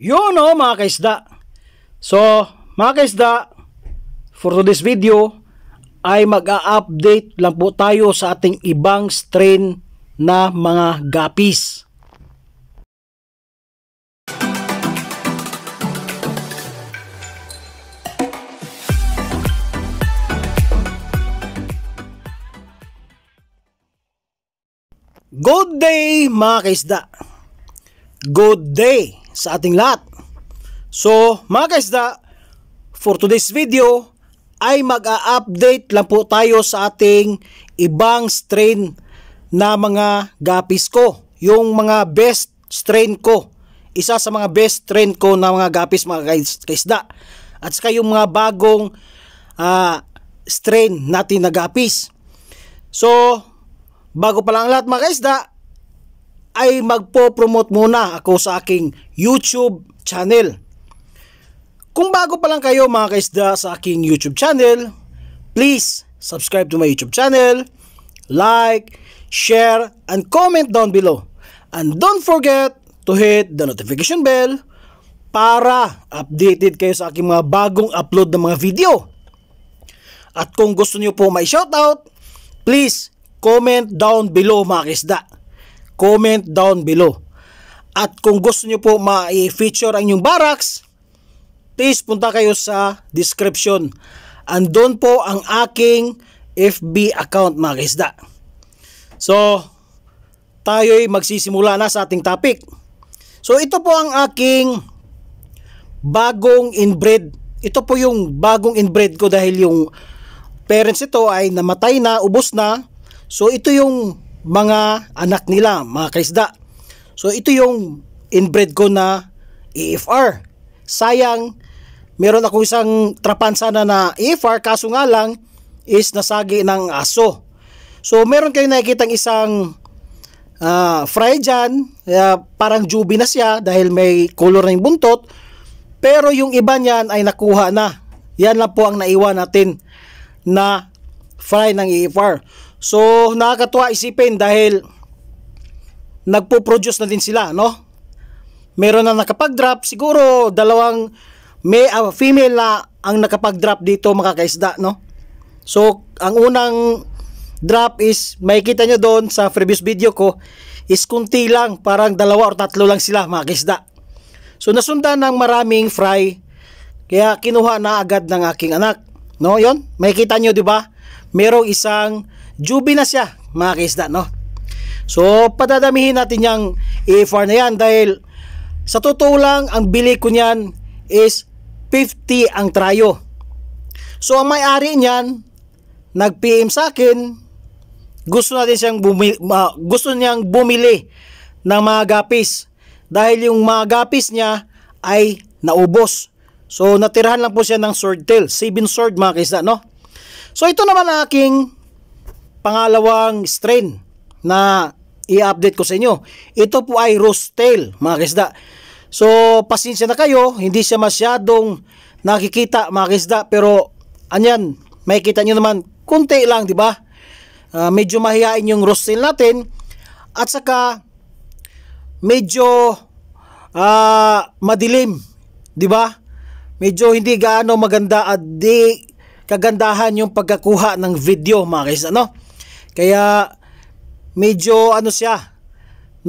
Yun o mga kaisda. So mga kaisda, for today's video ay mag-a-update lang po tayo sa ating ibang strain na mga gapis. Good day mga kaisda. Good day sa ating lahat. So mga kaisda, for today's video ay mag-a-update lang po tayo sa ating ibang strain na mga gapis ko. Yung mga best strain ko. Isa sa mga best strain ko na mga gapis mga kaisda. At saka yung mga bagong strain natin na gapis. So bago pa lang lahat mga kaisda, ay magpo-promote muna ako sa aking YouTube channel. Kung bago pa lang kayo mga kaisda sa aking YouTube channel, please subscribe to my YouTube channel, like, share, and comment down below. And don't forget to hit the notification bell para updated kayo sa aking mga bagong upload ng mga video. At kung gusto niyo po may shoutout, please comment down below mga kaisda. Comment down below. At kung gusto nyo po ma-feature ang inyong barracks, please punta kayo sa description. Andun po ang aking FB account mga kaisda. So tayo'y magsisimula na sa ating topic. So ito po ang aking bagong inbred. Ito po yung bagong inbred ko dahil yung parents ito ay namatay na, ubos na. So ito yung mga anak nila mga kaisda. So ito yung inbred ko na EFR. Sayang, meron ako isang trapan sana na EFR, kaso nga lang is nasagi ng aso. So meron kayo nakikitang isang fry dyan, parang jubi na siya dahil may color na yung buntot. Pero yung iba niyan ay nakuha na. Yan lang po ang naiwan natin na fry ng EFR. So nakakatuwa isipin dahil nagpo-produce na din sila, no? Meron na nakapag-drop, siguro dalawang female na ang nakapag-drop dito mga kaisda, no? So ang unang drop is makikita nyo doon sa previous video ko is kunti lang, parang 2 or 3 lang sila mga kaisda. So nasundan ng maraming fry, kaya kinuha na agad ng aking anak, no? Yon, makikita nyo, di ba? Merong isang jubi na siya mga kaisda, no? So padadamihin natin yung EFR na yan dahil sa totoo lang ang bili ko niyan is 50 ang trayo. So ang may-ari niyan nag-PM sa akin, gusto niyang bumili ng mga gapis dahil yung mga gapis niya ay naubos. So natirahan lang po siya ng swordtail, 7 sword mga kaisda, no? So ito naman ang aking pangalawang strain na i-update ko sa inyo. Ito po ay Roosetail mga kaisda. So pasensya na kayo, hindi siya masyadong nakikita mga kaisda, pero anyan, makikita nyo naman kunti lang, di ba? Medyo mahihain yung Roosetail natin at saka medyo madilim, di ba? Medyo hindi gaano maganda at di kagandahan yung pagkakuha ng video mga kaisda, no? Kaya medyo ano siya,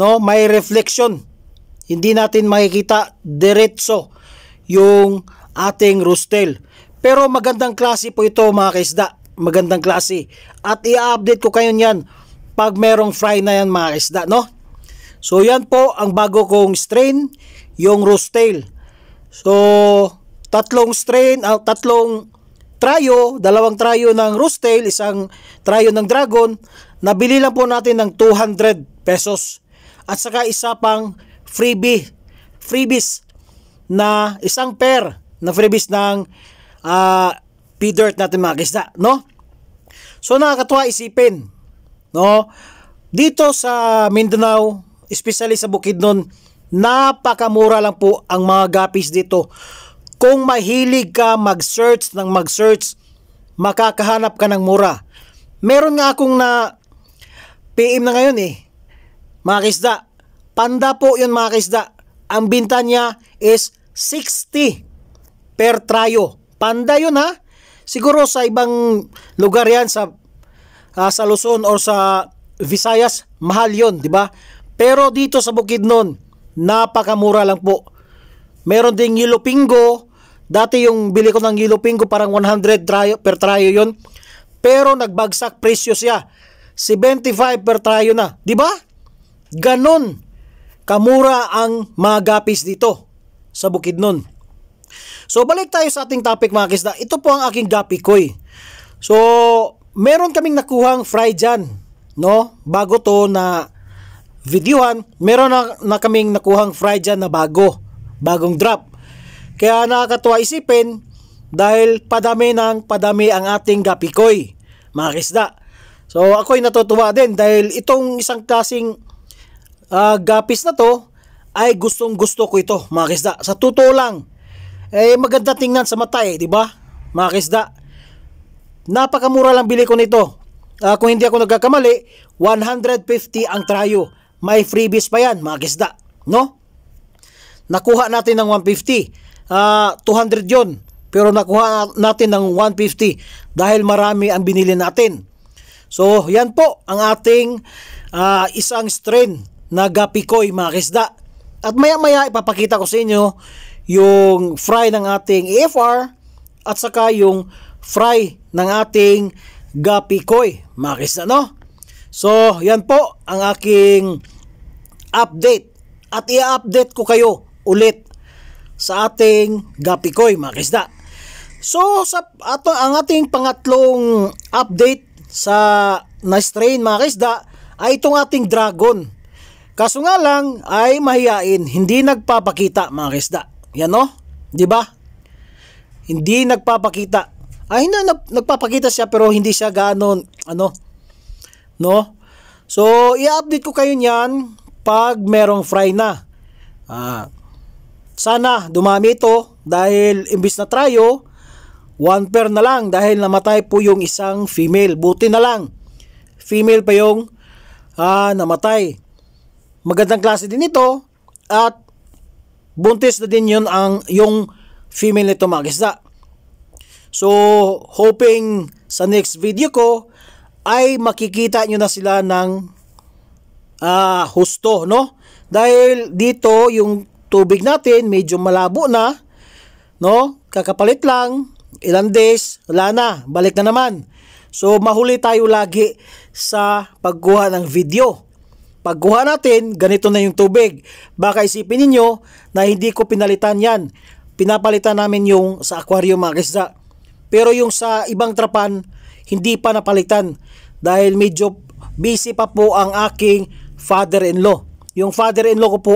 no, may reflection. Hindi natin makikita diretso yung ating Roosetail. Pero magandang klase po ito mga kaisda, magandang klase. At i-update ko kayo niyan pag merong fry na yan mga kaisda, no? So yan po ang bago kong strain, yung Roosetail. So tatlong trayo, 2 trayo ng Roosetail, isang trayo ng Dragon, nabili lang po natin ng 200 pesos. At saka isa pang freebies na isang pair na freebies ng P-Dirt natin mga kaisda, no? So nakakatuwa isipin, no? Dito sa Mindanao, especially sa Bukidnon, napakamura lang po ang mga gapis dito. Kung mahilig ka mag-search, makakahanap ka ng mura. Meron nga akong na PM na ngayon mga kaisda. Panda po yun mga kaisda. ang binta niya is 60 per trayo. Panda yun ha. Siguro sa ibang lugar yan sa Luzon or sa Visayas, mahal yun, di ba? Pero dito sa Bukidnon, napakamura lang po. Meron ding yellow pingo. Dati yung bili ko ng yellow pingo parang 100 per trayo yun. Pero nagbagsak presyo siya. 75 per trayo na, di ba? Ganon kamura ang mga gapis dito sa Bukidnon. So balik tayo sa ating topic mga kisda. Ito po ang aking gapikoy. So meron kaming nakuhang fry dyan, no? Bago to na videohan, meron na kaming nakuhang fry dyan na bagong drop. Kaya nakakatuwa isipin dahil padami ang ating gapikoy, mga kisda. So ako'y natutuwa din dahil itong isang klaseng gapis na to ay gustong gusto ko ito, mga kisda. Sa totoo lang, maganda tingnan sa mata di ba, mga kisda? Napakamura lang bili ko nito. Kung hindi ako nagkakamali, 150 ang trayo. May freebies pa yan, mga kisda, no? Nakuha natin ng 150. 200 yon. Pero nakuha natin ng 150 dahil marami ang binili natin. So, yan po ang ating isang strain na gapikoy, mga kisda. At maya-maya ipapakita ko sa inyo yung fry ng ating AFR at saka yung fry ng ating gapikoy, mga kisda, no? So, yan po ang aking update. At i-update ko kayo ulit sa ating gapikoy, mga kisda. So, ang ating pangatlong update sa na-strain, mga kisda, ay itong ating dragon. Kaso nga lang ay mahiyain, hindi nagpapakita, mga kisda. Yan, no? Di ba? Hindi nagpapakita. Hindi nagpapakita siya pero hindi siya ganon no? So, i-update ko kayo niyan pag merong fry na. Sana dumami ito dahil imbis na trayo, 1 pair na lang dahil namatay po yung isang female. Buti na lang, female pa yung namatay. Magandang klase din ito at buntis na din yun yung female nito, mga kisda. So, hoping sa next video ko ay makikita nyo na sila ng husto, no? Dahil dito yung tubig natin medyo malabo na, no? Kakapalit lang, ilang days, wala na, balik na naman. So, mahuli tayo lagi sa pagkuha ng video. Pagkuha natin, ganito na yung tubig. Baka isipin ninyo na hindi ko pinalitan yan. Pinapalitan namin yung sa aquarium, mga kisda. Pero yung sa ibang trapan, hindi pa napalitan dahil medyo busy pa po ang aking father-in-law. Yung father-in-law ko po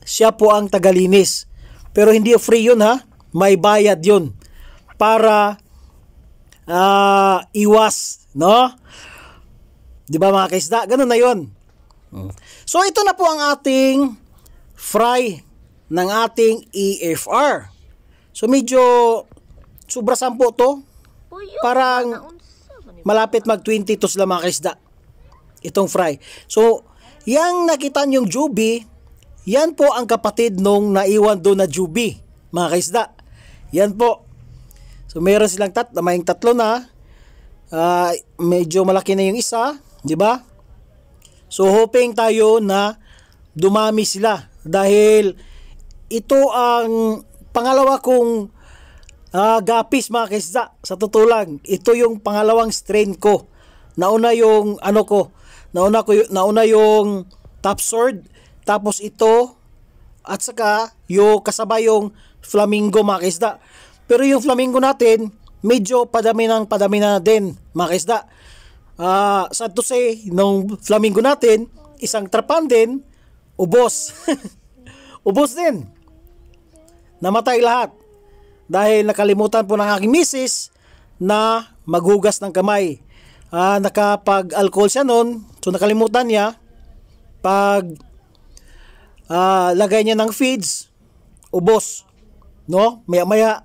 siya po ang tagalinis. Pero hindi free yun ha, may bayad yun para iwas, no? Di ba, mga kaisda? Ganun na yun. So ito na po ang ating fry ng ating EFR. So medyo sobra 10 to. Parang malapit mag 22 sila, mga kaisda. Itong fry. So yang nakita niyong Juby, yan po ang kapatid nung naiwan doon na Juby, mga kaisda. Yan po. So meron silang may tatlo na. Medyo malaki na yung isa, di ba? So hoping tayo na dumami sila dahil ito ang pangalawa kong gapis, mga kaisda. Sa totoo lang, ito yung pangalawang strain ko. Nauna yung nauna yung top sword, tapos ito at saka yung kasabay yung flamingo, mga kaisda. Pero yung flamingo natin medyo padami na din, mga kaisda. Sad to say, nung flamingo natin, isang trapan din, ubos. Ubos din. Namatay lahat. Dahil nakalimutan po ng aking misis na maghugas ng kamay. Nakapag-alcohol siya noon, so nakalimutan niya. Pag lagay niya ng feeds, ubos. No? Maya-maya,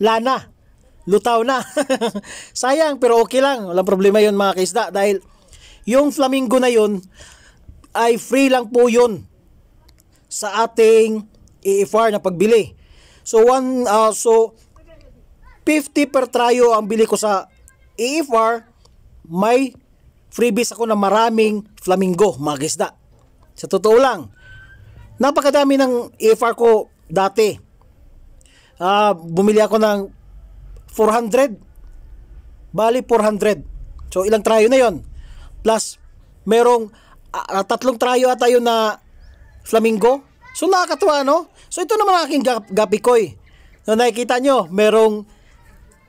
lana. Lutaw na. Sayang, pero okay lang. Walang problema yun, mga kaisda. Dahil yung flamingo na yun, ay free lang po yun sa ating EFR na pagbili. So 50 per tryo ang bili ko sa EFR, may freebies ako na maraming flamingo, mga kisda. Sa totoo lang, napakadami ng EFR ko dati. Bumili ako ng 400. Bali 400. So ilang tryo na yon? Plus merong 3 tryo ata yun na flamingo. So nakakatuwa, no? So ito naman ang aking gapikoy. So nakikita nyo,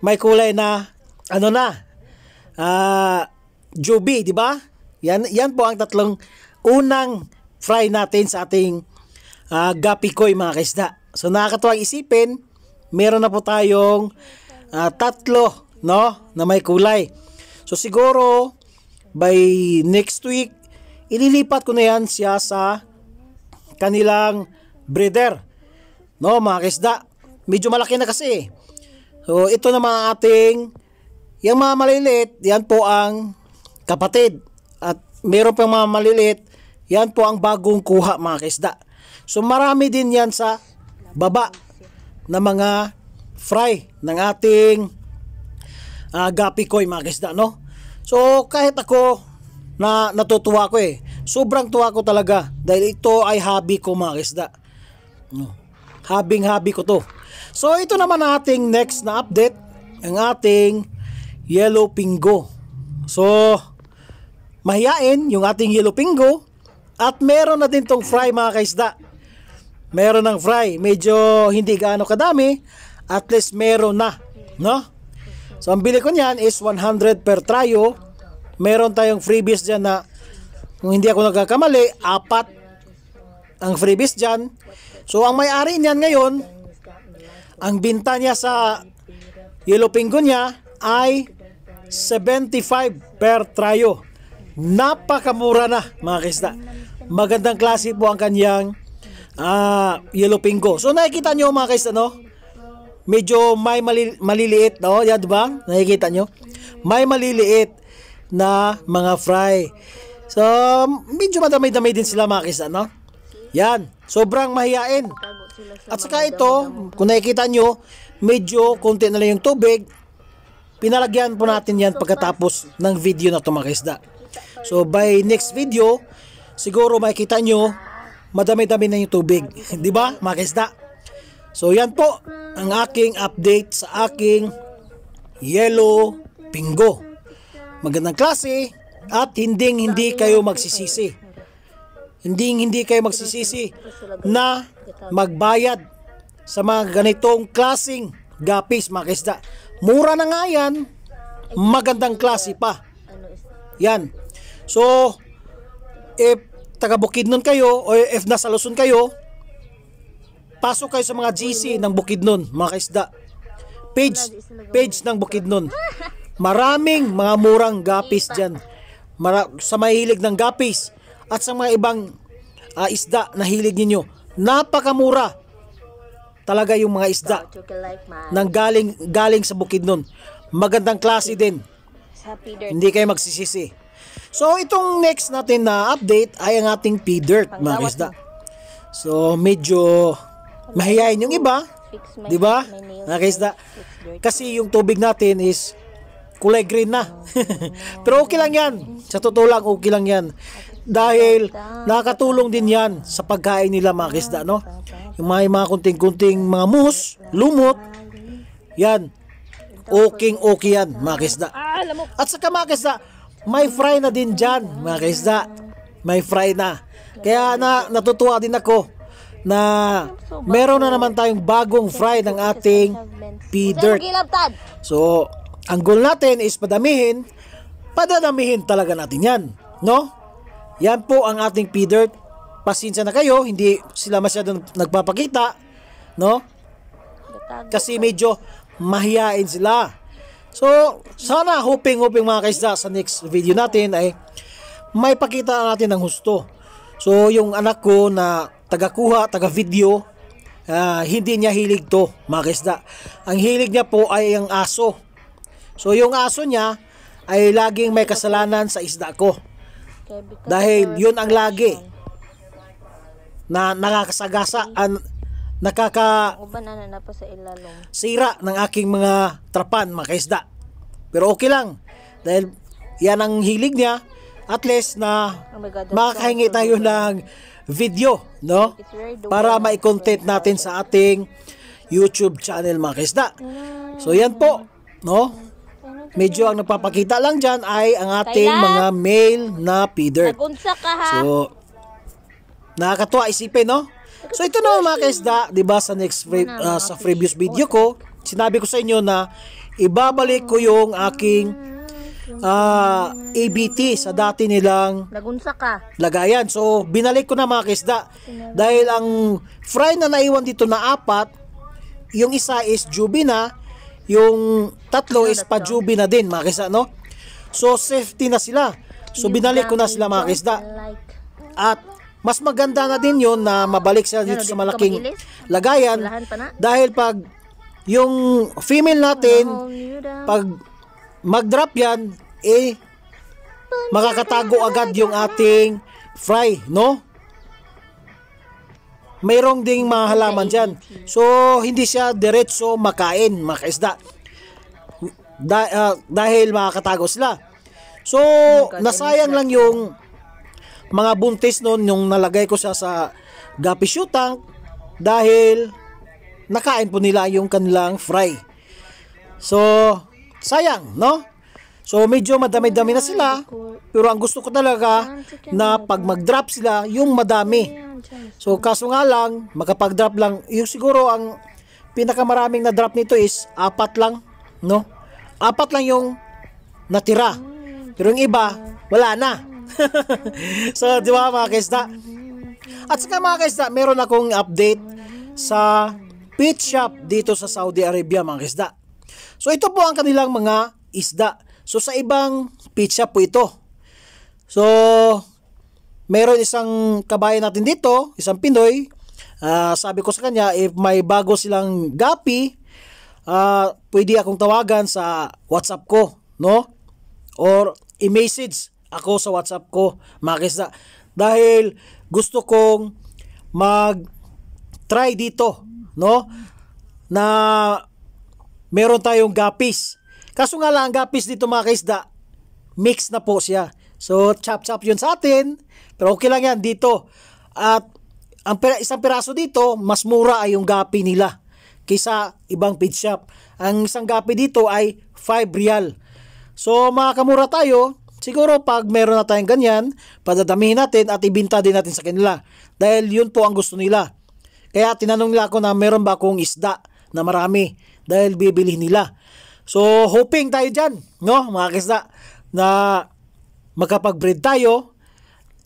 may kulay na Juby, di ba? Yan po ang 3 unang fry natin sa ating gapikoy, mga kaisda. So nakakatuwang isipin, meron na po tayong 3, no, na may kulay. So siguro by next week ililipat ko na yan siya sa kanilang breeder, no, mga kaisda. Medyo malaki na kasi. So ito naman ating yung mga maliliit, yan po ang kapatid. At meron pang mga maliliit, yan po ang bagong kuha, mga kaisda. So marami din yan sa baba na mga fry ng ating gapikoy, mga kaisda, no? So kahit ako natutuwa ko sobrang tuwa ko talaga dahil ito ay hobby ko, mga kaisda. Hobby ko to. So ito naman ating next na update, ang ating yellow pingo. So mahiyain yung ating yellow pingo at meron na din tong fry, mga kaisda. Meron ng fry, medyo hindi gaano kadami, at least meron na, no? So ang bili ko niyan is 100 per tryo. Meron tayong freebies dyan na, kung hindi ako nagkakamali, 4 ang freebies dyan. So ang may-ari niyan ngayon, ang binta niya sa yellow pingo niya ay 75 per tryo. Napakamura na, mga kaisda. Magandang klase po ang kanyang yellow pingo. So nakikita nyo, mga kaisda, no? Medyo may maliliit, no? Yan, diba? Nakikita nyo? May maliliit na mga fry. So medyo madamay-damay din sila, mga kaisda, no? Yan, sobrang mahiyain. At saka ito, kung nakikita nyo, medyo konti na lang yung tubig. Pinalagyan po natin yan pagkatapos ng video na ito, mga kaisda. So by next video, siguro makikita nyo, madami-dami na yung tubig. Diba, mga kaisda? So yan po ang aking update sa aking yellow pingo. Magandang klase at hindi kayo magsisisi. Hindi kayo magsisisi na magbayad sa mga ganitong klaseng gapis, mga kaisda. Mura na nga yan, magandang klase pa. Yan. So if taga Bukidnon kayo o if nasa Luzon kayo, pasok kayo sa mga GC ng Bukidnon, mga kaisda. Page ng Bukidnon. Maraming mga murang gapis dyan. Sa mahilig ng gapis at sa mga ibang isda na hilig ninyo, napakamura talaga yung mga isda nang galing sa Bukidnon. Magandang klase din. Hindi kayo magsisisi. So itong next natin na update ay ang ating pea dirt, mga kaisda. So medyo mahihayin yung iba, di ba, mga kaisda? Kasi yung tubig natin is kulay green na. Pero okay lang yan. Sa totoo lang, okay lang yan. Dahil nakakatulong din yan sa pagkain nila, mga kaisda, no? Yung mga kunting-kunting mga mus, lumot, yan. Okay yan, mga kaisda. At saka, mga kaisda, may fry na din dyan, mga kaisda. May fry na. Kaya natutuwa din ako na meron na naman tayong bagong fry ng ating pea dirt. So ang goal natin is padadamihin talaga natin yan, no? Yan po ang ating pea dirt. Pasensya na kayo, hindi sila masyadong nagpapakita, no? Kasi medyo mahiyain sila. So sana hoping mga kaisda sa next video natin ay may pakita natin ng husto. So yung anak ko na taga-kuha, taga-video, hindi niya hilig to, mga kaisda. Ang hilig niya po ay ang aso. So yung aso niya ay laging may kasalanan sa isda ko. Dahil yun ang lagi na nakakasagasa, Uban na pa sa ilalom. sira ng aking mga trapan, mga kaisda. Pero okay lang dahil yan ang hilig niya. At least na Oh my God, that's makakahingi so tayo good. ng video, no? It's very doable. Para ma-content natin sa ating YouTube channel, mga kaisda. So yan po, no? Medyo ang nagpapakita lang dyan ay ang ating Kaya? mga male na feeder. Nagunsa ka ha. So, nakakatuwa isipin, no? So ito na mga kaisda, 'di ba sa sa previous video ko, sinabi ko sa inyo na ibabalik ko yung aking ABT sa dati nilang Nagunsa ka. lagayan. So binalik ko na mga kaisda dahil ang fry na naiwan dito na 4, yung isa is jubi na, yung 3 is pa jubi na din, mga kaisda, no? So safety na sila. So binalik ko na sila, mga kaisda. At mas maganda na din yun na mabalik sila dito sa malaking lagayan dahil pag yung female natin, pag mag-drop yan, makakatago agad yung ating fry, no? Mayroong ding mga halaman dyan. So, hindi siya diretso makain, mga kaisda. Dahil makakatago sila. So, nasayang lang yung mga buntis noon yung nalagay ko sa guppy shoe tank dahil nakain po nila yung kanilang fry. So, sayang, no? So, medyo madami-dami na sila. Pero ang gusto ko talaga na pag mag-drop sila, yung madami. So, kaso nga lang, makapag-drop lang, yung siguro ang pinakamaraming na drop nito is 4 lang, no? 4 lang yung natira. Pero yung iba, wala na. So, di ba mga kaisda? At saka mga kaisda, meron akong update sa pet shop dito sa Saudi Arabia, mga kaisda. So, ito po ang kanilang mga isda. So, sa ibang pet shop po ito. So, meron isang kabayan natin dito, isang Pinoy. Sabi ko sa kanya, if may bago silang guppy, pwede akong tawagan sa WhatsApp ko, no? Or i-message ako sa WhatsApp ko, mga kaisda. Dahil gusto kong mag-try dito, no? Na meron tayong guppies. Kaso nga lang, ang guppies dito, mga kaisda, mix na po siya. So, chop-chop yun sa atin. Pero okay lang yan dito. At ang isang piraso dito, mas mura ay yung guppy nila kaysa ibang pet shop. Ang isang guppy dito ay 5 rial. So, makakamura tayo. Siguro pag meron na tayong ganyan, padadamihin natin at ibinta din natin sa kanila. Dahil yun po ang gusto nila. Kaya tinanong nila ako na meron ba akong isda na marami. Dahil bibili nila. So, hoping tayo dyan, no, mga kaisda, na makapag-breed tayo.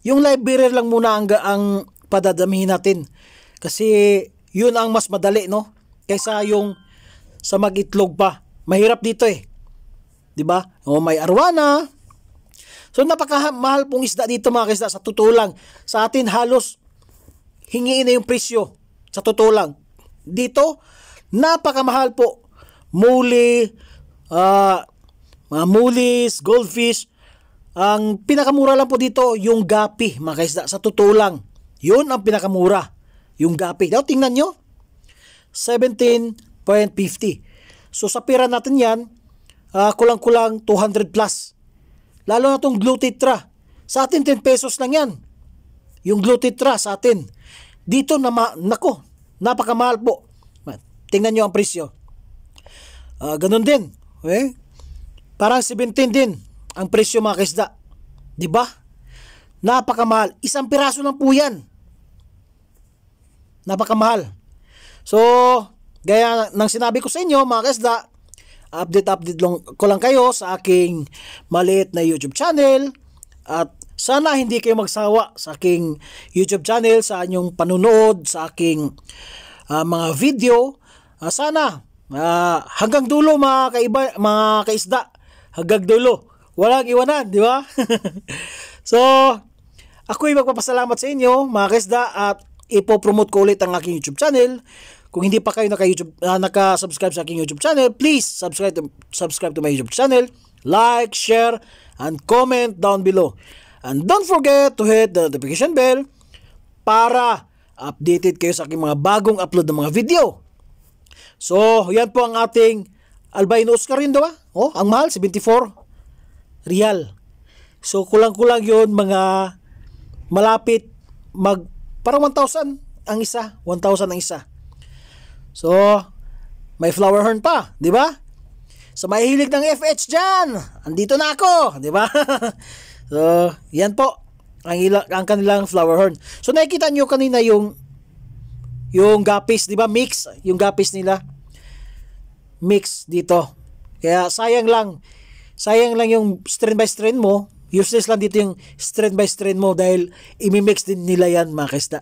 Yung live bearer lang muna ang padadamihin natin. Kasi yun ang mas madali, no? Kaysa yung sa mag-itlog pa. Mahirap dito eh. 'Di ba? O may arwana. So napakamahal pong isda dito, mga kaisda, sa totoo lang. Sa atin halos hingiin na yung presyo. Sa totoo lang. Dito napakamahal po. Muli, mga mulis, goldfish. Ang pinakamura lang po dito, yung guppy, mga kaisda. Sa totoo lang, yun ang pinakamura. Yung guppy. Daw, tingnan nyo. 17.50. So, sa pera natin yan, kulang-kulang 200 plus. Lalo na itong Blue Tetra. Sa atin, 10 pesos lang yan. Yung Blue Tetra sa atin. Dito, nako, napakamahal po. Tingnan nyo ang presyo. Ganun din. Okay? Parang 17 din ang presyo, mga kaisda. 'Di ba? Napakamahal. Isang piraso lang po 'yan. Napakamahal. So, gaya ng sinabi ko sa inyo, mga kaisda, update lang ko lang kayo sa aking maliit na YouTube channel. At sana hindi kayo magsawa sa aking YouTube channel, sa inyong panunood sa aking mga video. Sana hanggang dulo, mga kaisda. Hanggang dulo. Walang iwanan, di ba? So, ako'y magpapasalamat sa inyo, mga kaisda, at ipopromote ko ulit ang aking YouTube channel. Kung hindi pa kayo naka-subscribe sa aking YouTube channel, please subscribe to my YouTube channel. Like, share, and comment down below. And don't forget to hit the notification bell para updated kayo sa aking mga bagong upload ng mga video. So, yan po ang ating albino Oscar yun, diba? Oh, ang mahal, 74 real. So, kulang-kulang yun, mga malapit parang 1,000 ang isa. 1,000 ang isa. So, may flower horn pa, di ba? So, may hilig ng FH dyan. Andito na ako, di ba? So, yan po ang kanilang flower horn. So, nakikita nyo kanina yung gapis, di ba? Mix, yung gapis nila. Mix dito. Kaya sayang lang yung strain by strain mo. Useless lang dito yung strain by strain mo dahil imimix din nila yan, mga kaisda.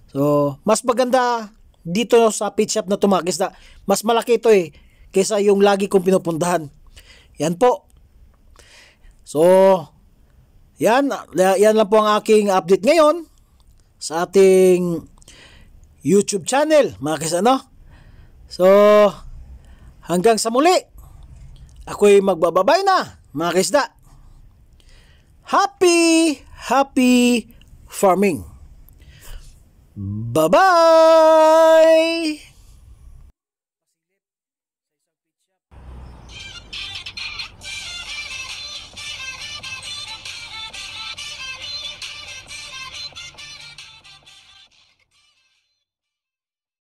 So, mas maganda dito sa pet shop na ito, mga kaisda. Mas malaki ito kaysa yung lagi kong pinupuntahan. Yan po. So, yan lang po ang aking update ngayon sa ating YouTube channel, mga kaisda, no? So, hanggang sa muli, ako'y magbababay na, mga kaisda. Happy farming. Bye-bye!